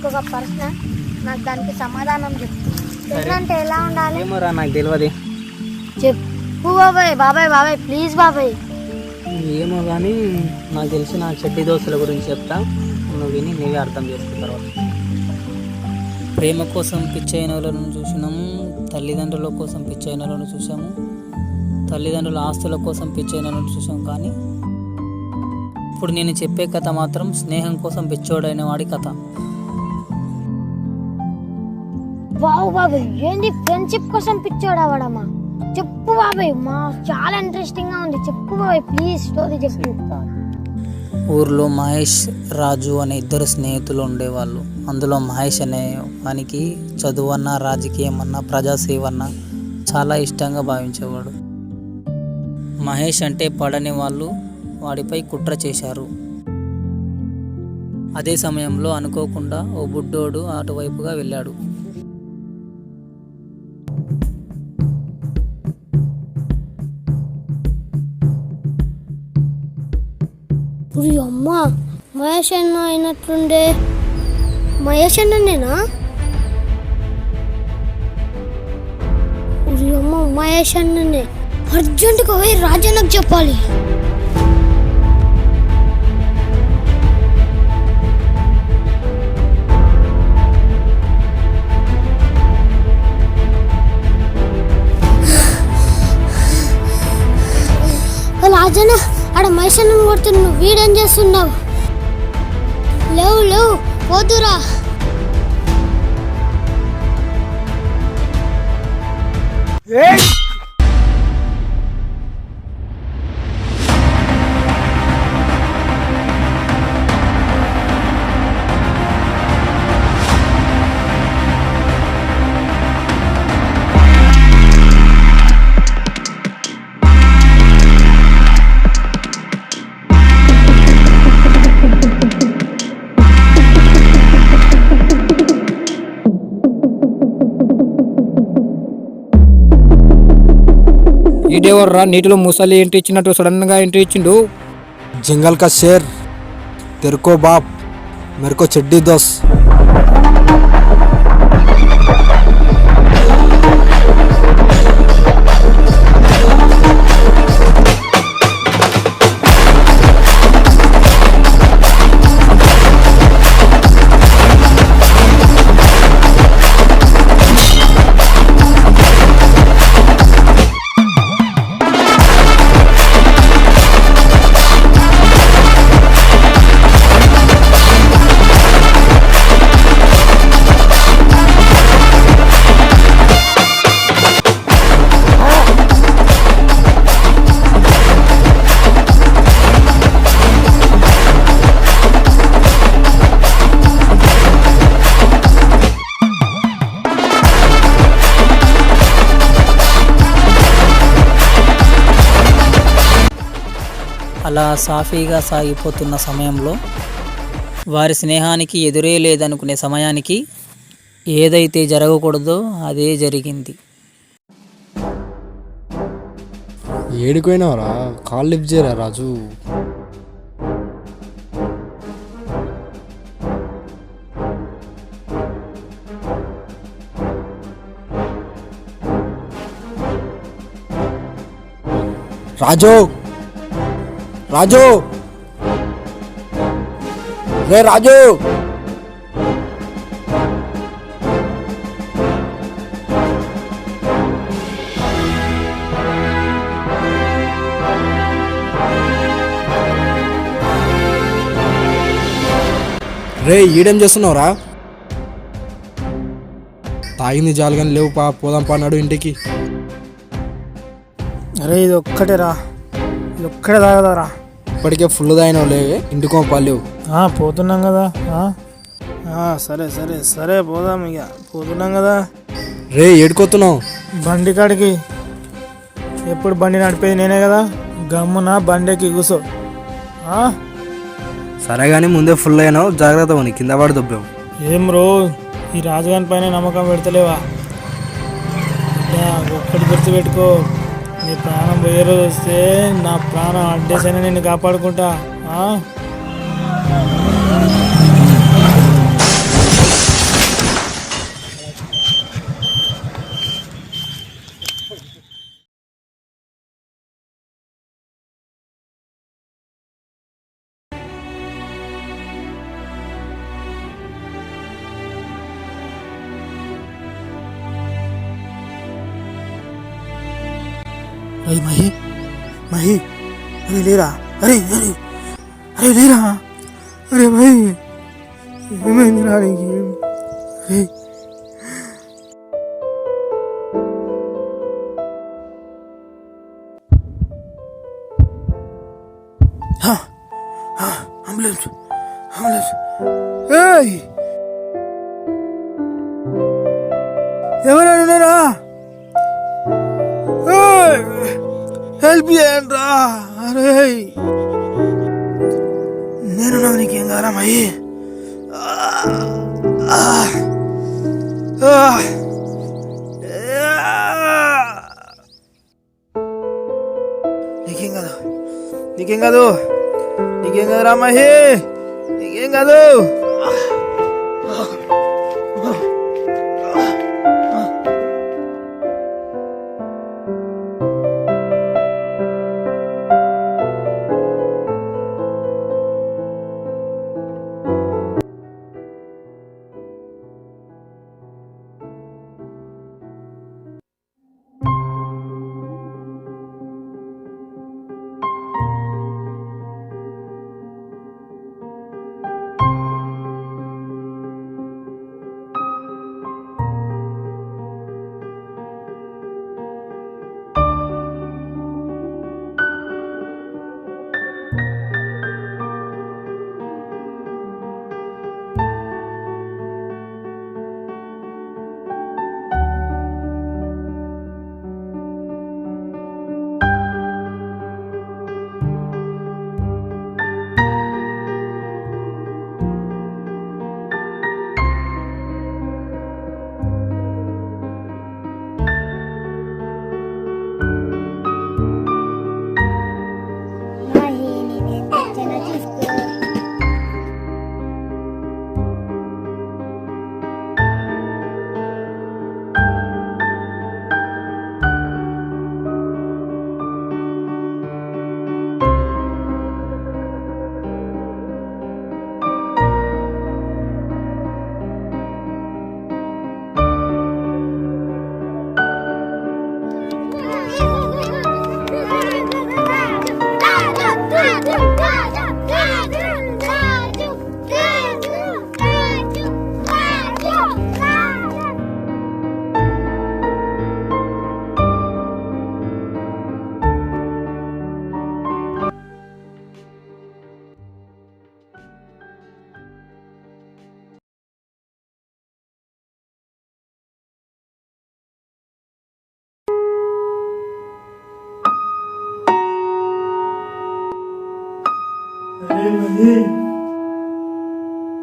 నీకు ఒక ప్రశ్న, నాకు దానికి సమాధానం చెప్పు. పెళ్ళంటే ఎలా ఉండాలి? ఏమోరా నాకు తెలియదు. చెప్పు బాబాయ్. బాబాయ్ బాబాయ్ ప్లీజ్ బాబాయ్. ఏమో కానీ నాకు తెలిసిన చెడ్డి దోస్తుల గురించి చెప్తా, నువ్వు విని నీవే అర్థం చేసుకున్న తర్వాత. ప్రేమ కోసం పిచ్చైన వాళ్ళను చూసినాము, తల్లిదండ్రుల కోసం పిచ్చైన వాళ్ళను చూసాము, తల్లిదండ్రుల ఆస్తుల కోసం పిచ్చైన వాళ్ళను చూసాం. కానీ ఇప్పుడు నేను చెప్పే కథ మాత్రం స్నేహం కోసం పిచ్చోడైన వాడి కథ. వావ్ బాబాయ్, ఏంది ఫ్రెండ్షిప్ కోసం పిచ్చోడవడమా? చెప్పు బాబాయ్, మా చాలా ఇంట్రెస్టింగ్ గా ఉంది. చెప్పు బాబాయ్ ప్లీజ్, స్టోరీ చెప్పు. ఊర్లో మహేష్, రాజు అనే ఇద్దరు స్నేహితులు ఉండేవాళ్ళు. అందులో మహేష్ అనే వానికి చదువు అన్నా, రాజకీయం అన్నా, ప్రజాసేవ అన్నా చాలా ఇష్టంగా భావించేవాడు. మహేష్ అంటే పడని వాళ్ళు వాడిపై కుట్ర చేశారు. అదే సమయంలో అనుకోకుండా ఓ బుడ్డోడు అటువైపుగా వెళ్ళాడు. అమ్మా, మహేష్ అన్న అయినట్లుండే. మహేష్ అన్ననేనా? అమ్మ, మహేష్ అన్ననే. అర్జెంటుగా పోయి రాజన్నకు చెప్పాలి. రాజన్న, ఆడ మహేష్ అన్నను కొడుతున్నావు, వీడేం చేస్తున్నావు? లేవు లేవు, పోతురా. ఈడెవర్రా నీటిలో ముసలి ఎంట్రీ ఇచ్చినట్టు సడన్ గా ఎంట్రీ ఇచ్చిండు? जंगल का शेर, तेरे को बाप, मेरे को चड्डी दोस्त. అలా సాఫీగా సాగిపోతున్న సమయంలో, వారి స్నేహానికి ఎదురే లేదనుకునే సమయానికి ఏదైతే జరగకూడదో అదే జరిగింది. ఏడిపోయినావరా? కాల్ లిఫ్ట్ చేయరా రాజు. రాజు, రాజు, రే రాజు. రే ఈడేం చేస్తున్నావురా? తాగింది జాలుగాని లేవు, పోదాం పాడు ఇంటికి. అరే ఇది ఒక్కటే రా, ఇది ఒక్కటే తాగదారా. ఇప్పటికే ఫుల్ తాగినావు, లే ఇంటికో పర్లేవు. పోతున్నాం కదా. సరే సరే సరే పోదాం, ఇక పోతున్నాం కదా. రే ఏడుకోతున్నావు? బండి కాడికి. ఎప్పుడు బండి నడిపేది నేనే కదా, గమ్మున బండికి కూసో. సరే కానీ ముందే ఫుల్ అయినావు, జాగ్రత్త అని కింద పడి దొబ్బావు. ఏం రో, ఈ రాజుగాని పైన నమ్మకం పెడతలేవా? ఒక్కటి గుర్తుపెట్టుకో, నీ ప్రాణం పోయే రోజు వస్తే నా ప్రాణం అడ్డేసైనా నిన్ను కాపాడుకుంటా. అరే మహి మహి అరే లేరా అరే అరే అరే లేరా అరే మహి ఏమైంది రానికి అరే అంబులెన్స్ అంబులెన్స్ ఏయ్ ఎవరైనా ఉన్నారా హెల్ప్ చేయండి రా అరే నేను నీకేం కారా మహి నీకేం కాదు నీకేం కాదు నీకేం కాదురా మహి నీకేం కాదు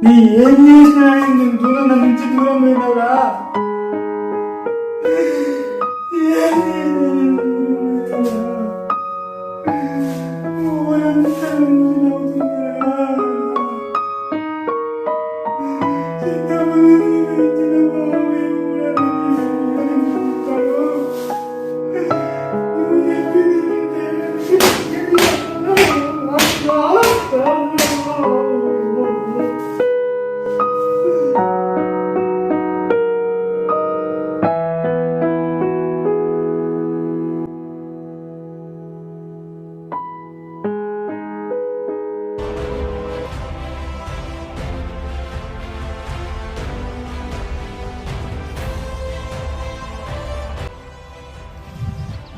నీ ఏం చేసినా నేను దూరం నుంచి దూరం పోయినావురా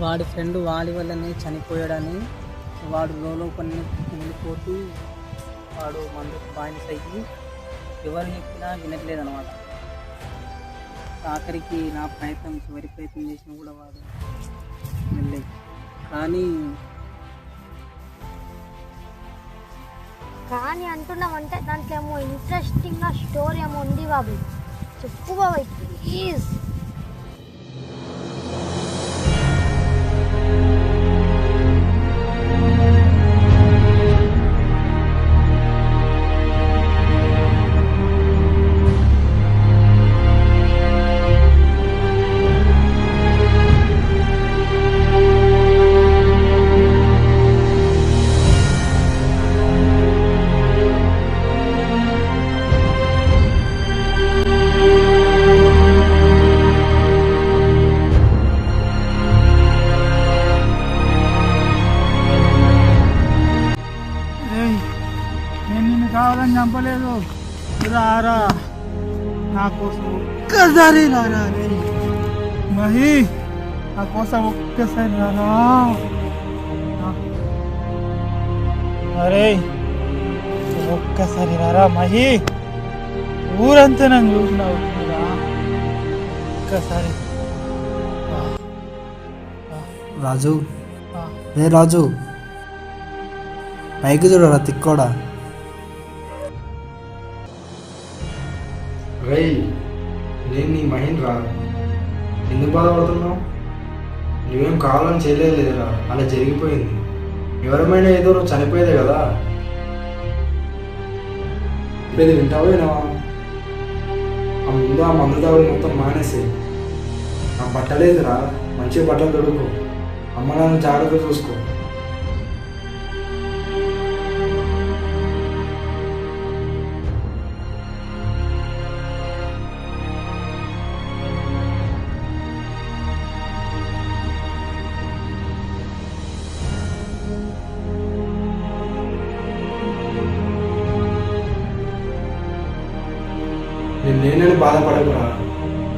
వాడి ఫ్రెండ్ వాడి వల్లనే చనిపోయాడని వాడు లోపలిని వెళ్ళిపోతూ వాడు మందుకు బానిస అయ్యి ఎవరు చెప్పినా వినట్లేదన్నమాట. ఆఖరికి నా ప్రయత్నం చివరి ప్రయత్నం చేసినా కూడా వాడు వెళ్ళలేదు. కానీ అంటున్నామంటే దాంట్లో ఏమో ఇంట్రెస్టింగ్గా స్టోరీ ఏమో ఉంది బాబు, చెప్పు బాబాయ్ ప్లీజ్. నా కోసం ఒక్కసారి రారా రే మహి, నా కోసం ఒక్కసారి రారా. అరే ఒక్కసారి రారా మహి, ఊరంతా నన్ను చూసినావు కదా, ఒక్కసారి రాజు, రే రాజు, పైకి చూడరా తిక్కోడా. రేయ్, నేను నీ మహిన్ రా. ఎందుకు బాధపడుతున్నావు? నువ్వేం కావాలని చేయలేదురా, అలా జరిగిపోయింది. ఎవరమైనా ఏదో రోజు చనిపోయేదే కదా. ఇప్పుడు వింటావేనా? ఆ ముందు ఆ మందు తాగుడు మొత్తం మానేసి నా బట్టలేదురా, మంచిగా బట్టలు తొడుకో, అమ్మ నాన్న జాగ్రత్తగా చూసుకో. నేనని బాధపడకురా,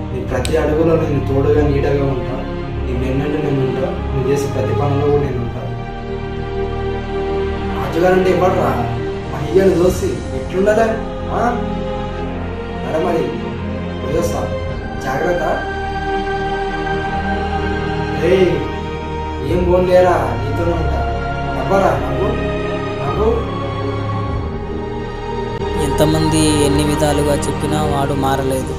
నీ ప్రతి అడుగులో నేను తోడుగా నీడగా ఉంటా. నీ నిన్నంటే నేను ఉంటా, నువ్వు చేసే ప్రతి పనుల్లో కూడా నేను ఉంటా. రాజుగారంటే ఇవ్వడరా, మా ఇయ్యను దోసి ఎట్లుండదా అరే మరి పోయొస్తా, జాగ్రత్త. రే ఏం పోలేరా, నీతోనే ఉంటా. అవ్వరా నాకు నాకు ఎంతమంది ఎన్ని విధాలుగా చెప్పినా వాడు మారలేదు.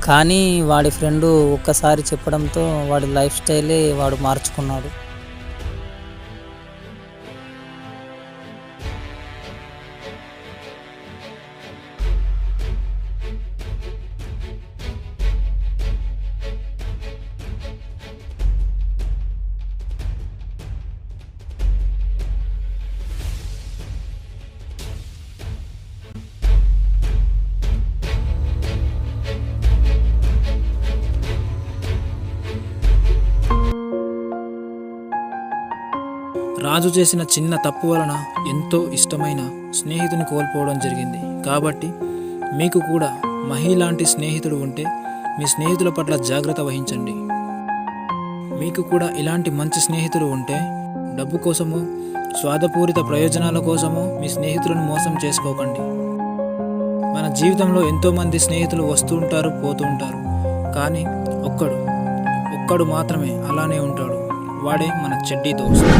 కానీ వాడి ఫ్రెండు ఒక్కసారి చెప్పడంతో వాడి లైఫ్ స్టైలే వాడు మార్చుకున్నాడు. రాజు చేసిన చిన్న తప్పు వలన ఎంతో ఇష్టమైన స్నేహితుని కోల్పోవడం జరిగింది. కాబట్టి మీకు కూడా మహి లాంటి స్నేహితుడు ఉంటే మీ స్నేహితుల పట్ల జాగ్రత్త వహించండి. మీకు కూడా ఇలాంటి మంచి స్నేహితుడు ఉంటే డబ్బు కోసమో స్వాదపూరిత ప్రయోజనాల కోసమో మీ స్నేహితులను మోసం చేసుకోకండి. మన జీవితంలో ఎంతోమంది స్నేహితులు వస్తూ ఉంటారు, పోతూ ఉంటారు. కానీ ఒక్కడు మాత్రమే అలానే ఉంటాడు. వాడే మన చెడ్డీ దోస్తు.